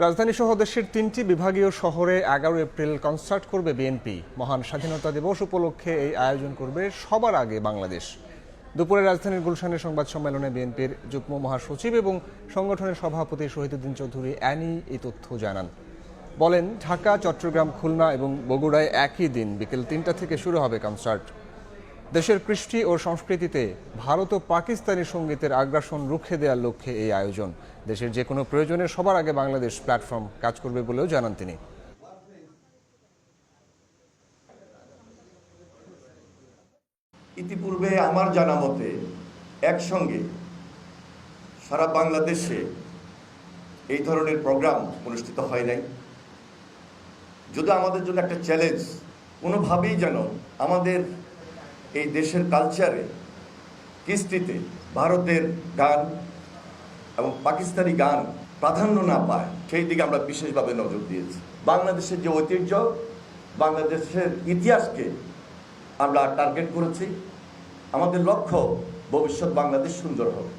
রাজধানীসহ দেশের ৩টি বিভাগীয় শহরে ১১ এপ্রিল কনসার্ট করবে বিএনপি। মহান স্বাধীনতা দিবস উপলক্ষে এই আয়োজন করবে সবার আগে বাংলাদেশ। দুপুরে রাজধানীর গুলশানের সংবাদ সম্মেলনে বিএনপির যুগ্ম মহাসচিব এবং সংগঠনের সভাপতি শহীদুদ্দিন চৌধুরী অ্যানি এই তথ্য জানান। বলেন, ঢাকা, চট্টগ্রাম, খুলনা এবং বগুড়ায় একই দিন বিকেল ৩টা থেকে শুরু হবে কনসার্ট। দেশের কৃষ্টি ও সংস্কৃতিতে ভারত ও পাকিস্তানি সঙ্গীতের আগ্রাসন রুখে দেওয়ার লক্ষ্যে এই আয়োজন। দেশের যে কোনো প্রয়োজনে সবার আগে বাংলাদেশ প্ল্যাটফর্ম কাজ করবে বলেও জানান তিনি। ইতিপূর্বে আমার জানা মতে একসঙ্গে সারা বাংলাদেশে এই ধরনের প্রোগ্রাম অনুষ্ঠিত হয় নাই। যদি আমাদের জন্য একটা চ্যালেঞ্জ, কোনোভাবেই যেন আমাদের এই দেশের কালচারে, কৃষ্টিতে ভারতের গান এবং পাকিস্তানি গান প্রাধান্য না পায়, সেই দিকে আমরা বিশেষভাবে নজর দিয়েছি। বাংলাদেশের যে ঐতিহ্য, বাংলাদেশের ইতিহাসকে আমরা টার্গেট করেছি। আমাদের লক্ষ্য ভবিষ্যৎ বাংলাদেশ সুন্দর হবে।